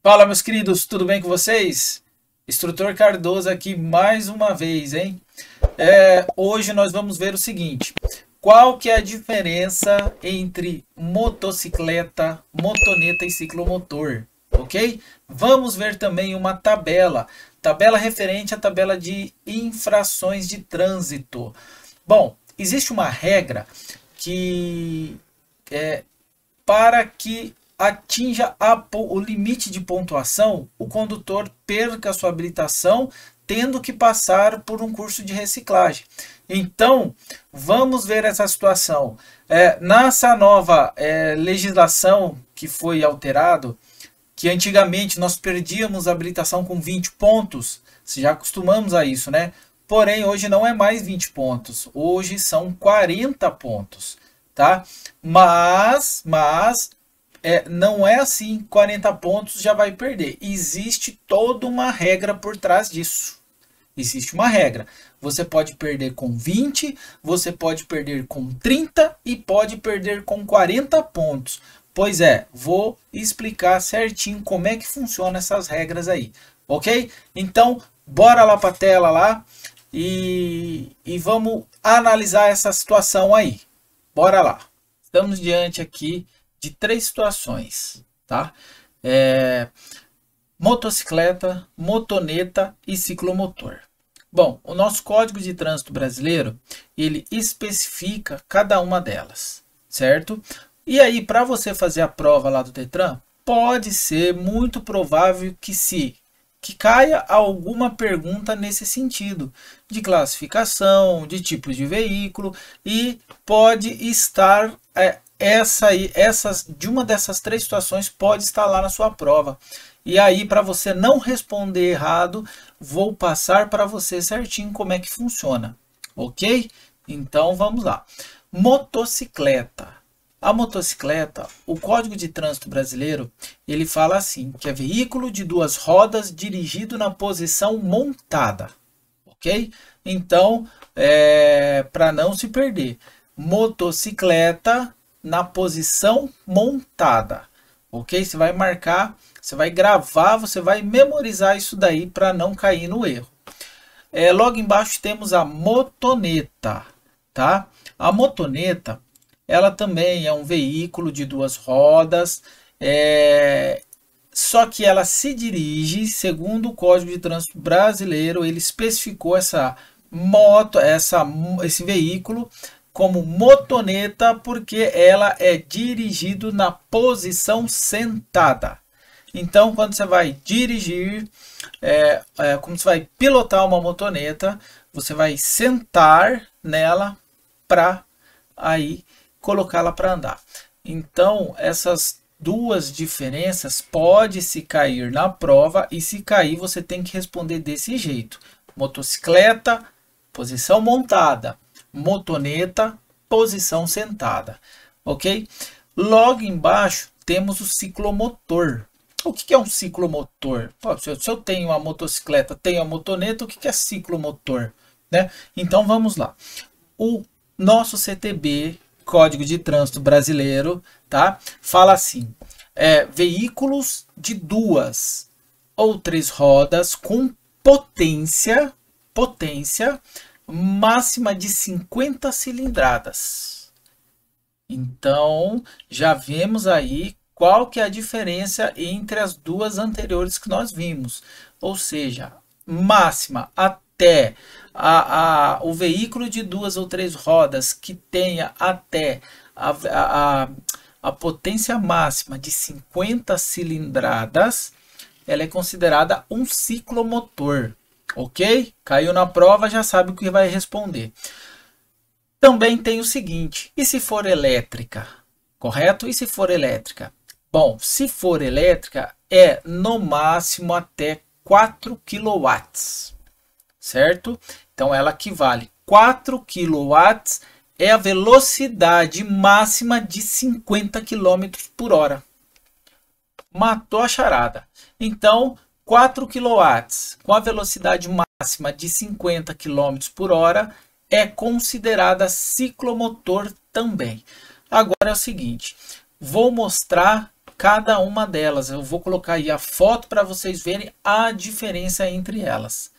Fala, meus queridos, tudo bem com vocês? Instrutor Cardoso aqui mais uma vez, hein? Hoje nós vamos ver o seguinte: qual que é a diferença entre motocicleta, motoneta e ciclomotor, ok? Vamos ver também uma tabela referente à tabela de infrações de trânsito. Bom, existe uma regra que para que atinja o limite de pontuação, o condutor perca sua habilitação, tendo que passar por um curso de reciclagem. Então, vamos ver essa situação. Nessa nova legislação que foi alterado, que antigamente nós perdíamos a habilitação com 20 pontos, já acostumamos a isso, né? Porém, hoje não é mais 20 pontos, hoje são 40 pontos, tá? Mas não é assim, 40 pontos já vai perder. Existe toda uma regra por trás disso. Existe uma regra. Você pode perder com 20, você pode perder com 30 e pode perder com 40 pontos. Pois é, vou explicar certinho como é que funciona essas regras aí, ok? Então, bora lá para a tela lá e vamos analisar essa situação aí. Bora lá. Estamos diante aqui de três situações, tá? Motocicleta, motoneta e ciclomotor. Bom, o nosso Código de Trânsito Brasileiro, ele especifica cada uma delas, certo? E aí, para você fazer a prova lá do Detran, pode ser muito provável que caia alguma pergunta nesse sentido, de classificação, de tipos de veículo, e pode estar de uma dessas três situações pode estar lá na sua prova. E aí, para você não responder errado, vou passar para você certinho como é que funciona, ok? Então vamos lá. Motocicleta. A motocicleta, o Código de Trânsito Brasileiro, ele fala assim, que é veículo de duas rodas dirigido na posição montada, ok? Então, para não se perder, motocicleta na posição montada, ok? Você vai marcar, você vai gravar, você vai memorizar isso daí para não cair no erro. Logo embaixo temos a motoneta, tá? A motoneta, ela também é um veículo de duas rodas, só que ela se dirige, segundo o Código de Trânsito Brasileiro, ele especificou esse veículo como motoneta porque ela é dirigido na posição sentada. Então, quando você vai dirigir, como você vai pilotar uma motoneta, você vai sentar nela para aí colocá-la para andar. Então, essas duas diferenças pode se cair na prova e se cair você tem que responder desse jeito. Motocicleta, posição montada. Motoneta, posição sentada, ok? Logo embaixo temos o ciclomotor. O que é um ciclomotor? Pô, se eu tenho uma motocicleta, tenho a motoneta, o que é ciclomotor? Né? Então vamos lá. O nosso CTB, Código de Trânsito Brasileiro, tá? Fala assim, veículos de duas ou três rodas com potência máxima de 50 cilindradas. Então, já vemos aí qual que é a diferença entre as duas anteriores que nós vimos. Ou seja, máxima até o veículo de duas ou três rodas que tenha até a potência máxima de 50 cilindradas, ela é considerada um ciclomotor. Ok? Caiu na prova, já sabe o que vai responder. Também tem o seguinte, e se for elétrica? Correto? E se for elétrica? Bom, se for elétrica, é no máximo até 4 kW, certo? Então, ela equivale 4 kW é a velocidade máxima de 50 km por hora. Matou a charada. Então, 4 kW com a velocidade máxima de 50 km por hora é considerada ciclomotor também. Agora é o seguinte, vou mostrar cada uma delas. Eu vou colocar aí a foto para vocês verem a diferença entre elas.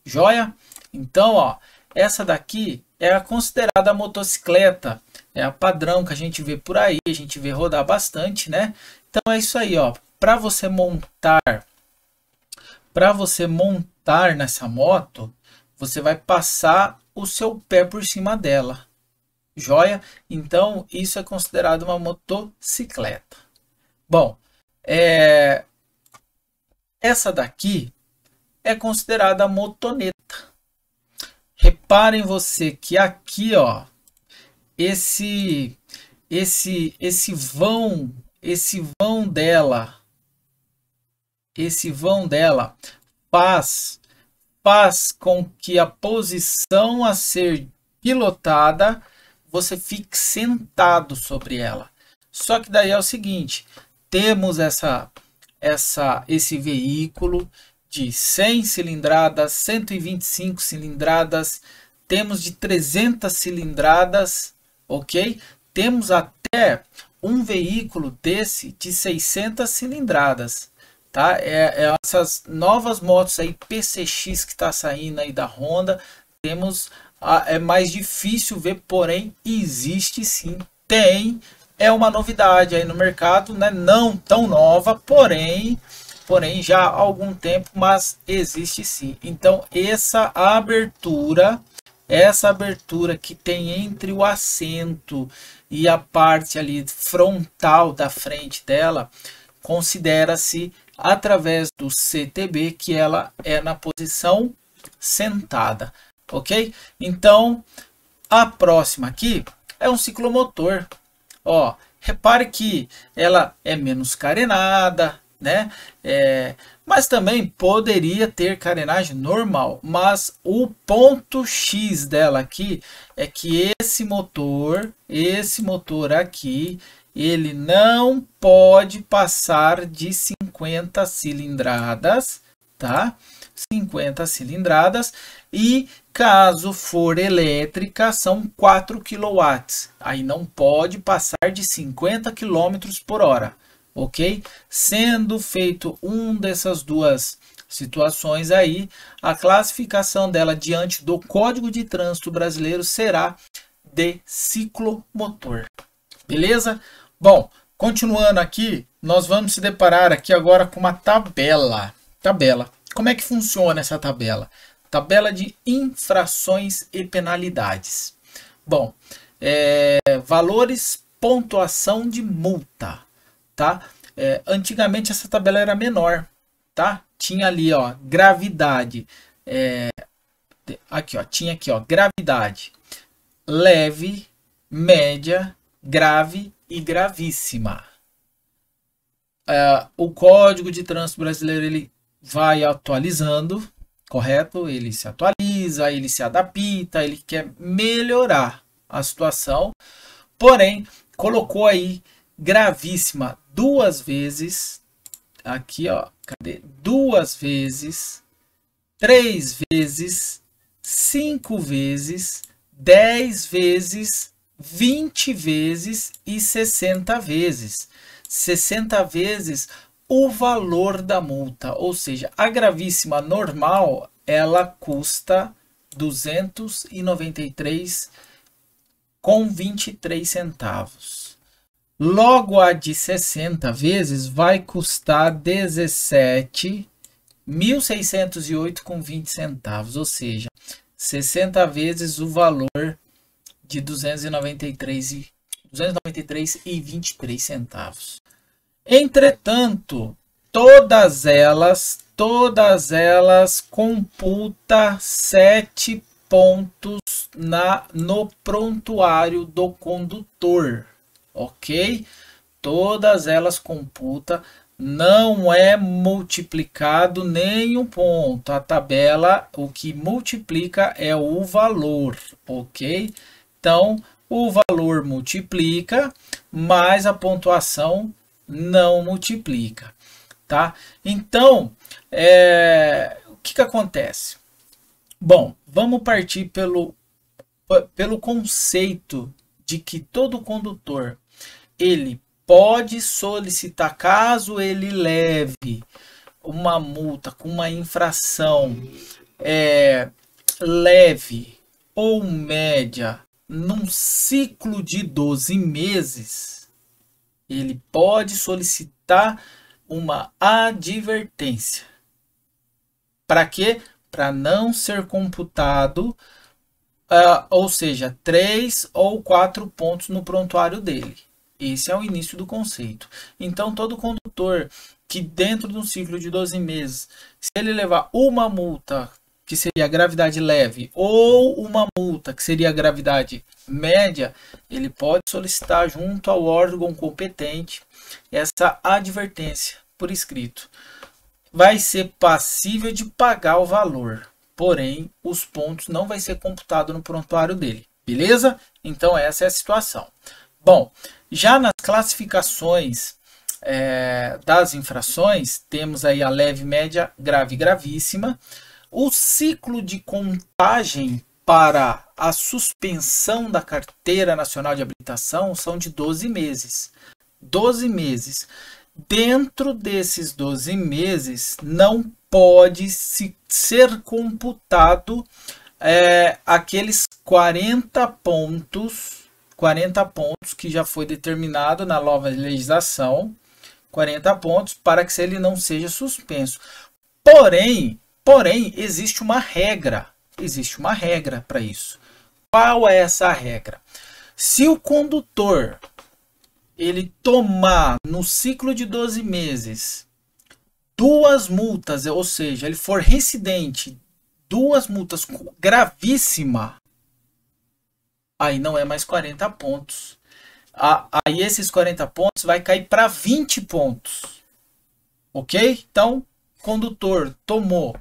Joia? Então, ó, essa daqui é a considerada motocicleta. É a padrão que a gente vê por aí, a gente vê rodar bastante, né? Então é isso aí, ó. Para você montar nessa moto, você vai passar o seu pé por cima dela. Joia? Então isso é considerado uma motocicleta. Bom, essa daqui é considerada motoneta. Reparem você que aqui, ó, esse vão dela faz com que a posição a ser pilotada você fique sentado sobre ela. Só que daí é o seguinte, temos esse veículo de 100 cilindradas, 125 cilindradas, temos de 300 cilindradas, ok? Temos até um veículo desse de 600 cilindradas, tá? Essas novas motos aí PCX que está saindo aí da Honda, temos, é mais difícil ver, porém existe sim, é uma novidade aí no mercado, né? Não tão nova, porém já há algum tempo, mas existe sim. Então essa abertura que tem entre o assento e a parte ali frontal da frente dela, considera-se através do CTB que ela é na posição sentada, ok? Então a próxima aqui é um ciclomotor. Ó, repare que ela é menos carenada, né? Mas também poderia ter carenagem normal, mas o ponto X dela aqui é que esse motor aqui, ele não pode passar de 50 cilindradas, tá? 50 cilindradas, e caso for elétrica são 4 kW, aí não pode passar de 50 km por hora. Ok? Sendo feito dessas duas situações aí, a classificação dela diante do Código de Trânsito Brasileiro será de ciclomotor. Beleza? Bom, continuando aqui, nós vamos se deparar aqui agora com uma tabela. Como é que funciona essa tabela? Tabela de infrações e penalidades. Bom, valores, pontuação de multa. Tá? Antigamente essa tabela era menor, tá? Tinha ali, ó, gravidade, aqui, ó, tinha aqui, ó, gravidade, leve, média, grave e gravíssima. O Código de Trânsito Brasileiro ele vai atualizando, correto? Ele se atualiza, ele se adapta, ele quer melhorar a situação, porém colocou aí gravíssima 2 vezes, aqui ó, cadê? 2 vezes, 3 vezes, 5 vezes, 10 vezes, 20 vezes e 60 vezes. 60 vezes o valor da multa, ou seja, a gravíssima normal, ela custa R$ 293,23. Logo a de 60 vezes vai custar R$ 17.608,20, ou seja, 60 vezes o valor de R$ 293,23. Entretanto, todas elas computa 7 pontos no prontuário do condutor. Ok? Todas elas computa, não é multiplicado nenhum ponto. A tabela, o que multiplica é o valor, ok? Então, o valor multiplica, mas a pontuação não multiplica, tá? Então, o que acontece? Bom, vamos partir pelo conceito de que todo condutor ele pode solicitar, caso ele leve uma multa com uma infração leve ou média num ciclo de 12 meses, ele pode solicitar uma advertência. Para quê? Para não ser computado, ou seja, 3 ou 4 pontos no prontuário dele. Esse é o início do conceito. Então, todo condutor que dentro de um ciclo de 12 meses, se ele levar uma multa que seria a gravidade leve ou uma multa que seria a gravidade média, ele pode solicitar junto ao órgão competente essa advertência por escrito. Vai ser passível de pagar o valor, porém os pontos não vai ser computado no prontuário dele, beleza? Então essa é a situação. Bom, já nas classificações das infrações, temos aí a leve, média, grave e gravíssima. O ciclo de contagem para a suspensão da Carteira Nacional de Habilitação são de 12 meses. 12 meses. Dentro desses 12 meses, não pode ser computado aqueles 40 pontos que já foi determinado na nova legislação, 40 pontos para que ele não seja suspenso. Porém, existe uma regra para isso. Qual é essa regra? Se o condutor ele tomar no ciclo de 12 meses 2 multas, ou seja, ele for reincidente, 2 multas gravíssimas, aí não é mais 40 pontos. Aí esses 40 pontos vai cair para 20 pontos. Ok? Então, condutor tomou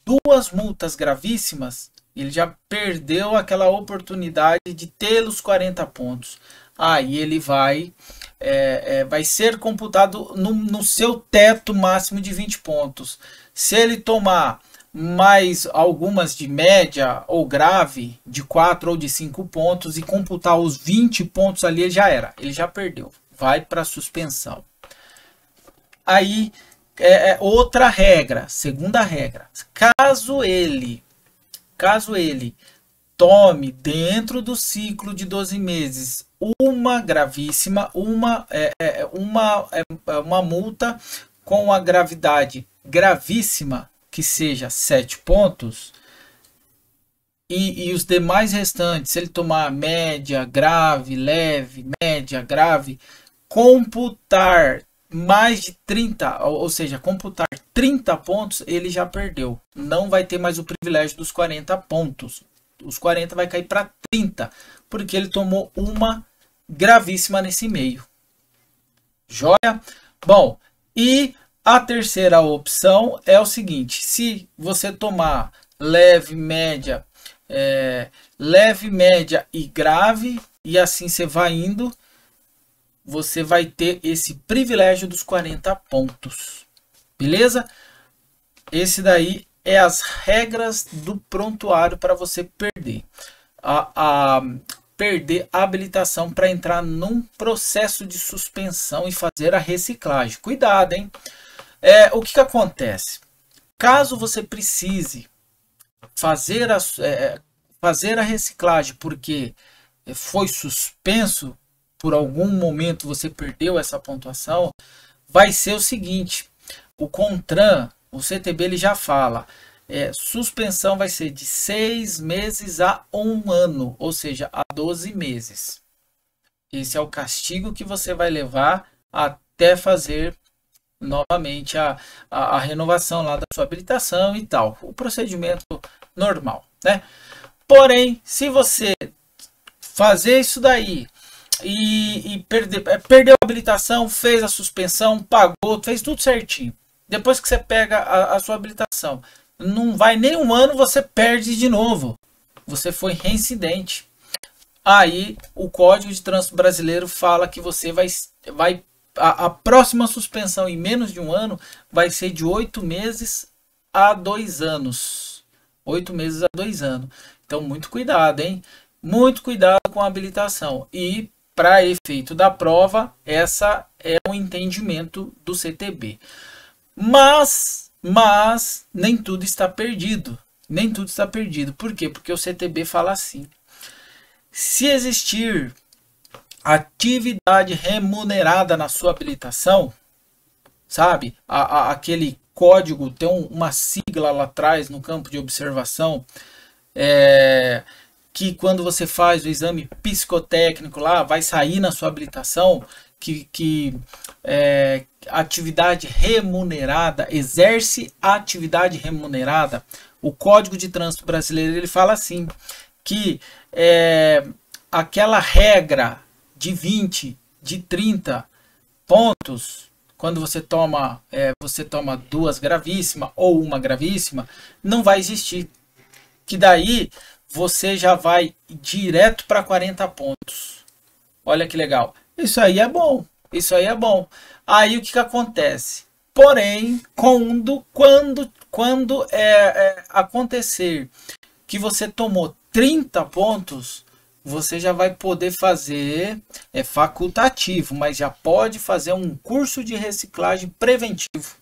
2 multas gravíssimas, ele já perdeu aquela oportunidade de ter os 40 pontos. Aí ele vai ser computado no seu teto máximo de 20 pontos. Se ele tomar mais algumas de média ou grave, de 4 ou de 5 pontos, e computar os 20 pontos ali, ele já perdeu. Vai para suspensão. Aí, outra regra, segunda regra. Caso ele tome dentro do ciclo de 12 meses uma gravíssima, uma multa com a gravidade gravíssima, que seja 7 pontos, e os demais restantes, se ele tomar média, grave, leve, média, grave, computar mais de 30, ou seja, computar 30 pontos, ele já perdeu. Não vai ter mais o privilégio dos 40 pontos. Os 40 vai cair para 30, porque ele tomou uma gravíssima nesse meio. Joia? Bom, e a terceira opção é o seguinte: se você tomar leve, média e grave, e assim você vai indo, você vai ter esse privilégio dos 40 pontos. Beleza? Esse daí é as regras do prontuário para você perder perder a habilitação para entrar num processo de suspensão e fazer a reciclagem. Cuidado, hein? O que acontece? Caso você precise fazer a reciclagem porque foi suspenso, por algum momento você perdeu essa pontuação, vai ser o seguinte: o CONTRAN, o CTB, ele já fala, suspensão vai ser de 6 meses a 1 ano, ou seja, a 12 meses. Esse é o castigo que você vai levar até fazer novamente a renovação lá da sua habilitação e tal. O procedimento normal, né? Porém, se você fazer isso daí e perdeu a habilitação, fez a suspensão, pagou, fez tudo certinho, depois que você pega a sua habilitação, não vai nem 1 ano, você perde de novo. Você foi reincidente. Aí o Código de Trânsito Brasileiro fala que você a próxima suspensão em menos de 1 ano vai ser de 8 meses a 2 anos. 8 meses a 2 anos. Então muito cuidado, hein? Muito cuidado com a habilitação. E para efeito da prova, essa é o entendimento do CTB. Mas nem tudo está perdido. Nem tudo está perdido. Por quê? Porque o CTB fala assim: se existir atividade remunerada na sua habilitação, sabe? Aquele código tem uma sigla lá atrás no campo de observação, que quando você faz o exame psicotécnico lá, vai sair na sua habilitação que atividade remunerada, exerce atividade remunerada. O Código de Trânsito Brasileiro, ele fala assim, que aquela regra de 20, de 30 pontos, quando você toma duas gravíssimas ou uma gravíssima, não vai existir. Que daí você já vai direto para 40 pontos. Olha que legal. Isso aí é bom. Isso aí é bom. Aí o que acontece? Porém, quando acontecer que você tomou 30 pontos, você já vai poder fazer, é facultativo, mas já pode fazer um curso de reciclagem preventivo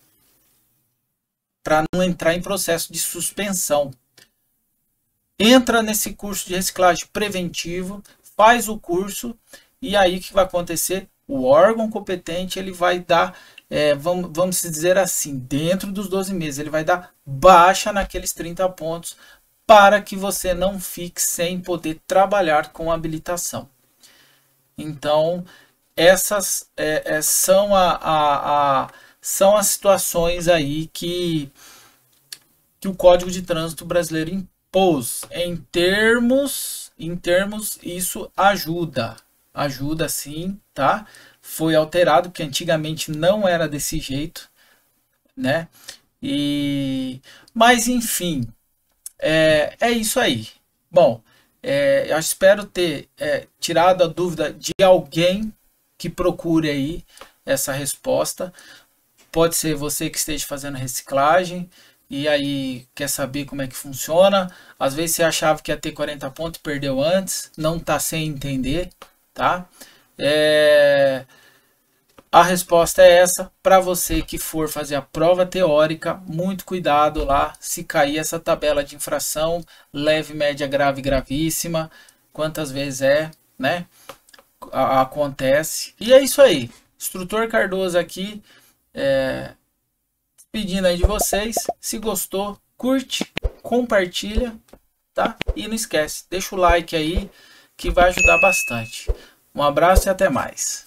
para não entrar em processo de suspensão. Entra nesse curso de reciclagem preventivo, faz o curso, e aí o que vai acontecer? O órgão competente ele vai dar, vamos dizer assim, dentro dos 12 meses, ele vai dar baixa naqueles 30 pontos para que você não fique sem poder trabalhar com habilitação. Então, essas são as situações aí que o Código de Trânsito Brasileiro impôs. Em termos, isso ajuda sim, tá? Foi alterado, porque antigamente não era desse jeito, né? Mas enfim, é isso aí. Bom, eu espero ter tirado a dúvida de alguém que procure aí essa resposta. Pode ser você que esteja fazendo reciclagem e aí quer saber como é que funciona. Às vezes você achava que ia ter 40 pontos e perdeu antes, não está sem entender, tá? A resposta é essa. Para você que for fazer a prova teórica, muito cuidado lá, se cair essa tabela de infração, leve, média, grave, gravíssima, quantas vezes né? Acontece. E é isso aí. Instrutor Cardoso aqui, pedindo aí de vocês. Se gostou, curte, compartilha, tá? E não esquece, deixa o like aí que vai ajudar bastante. Um abraço e até mais.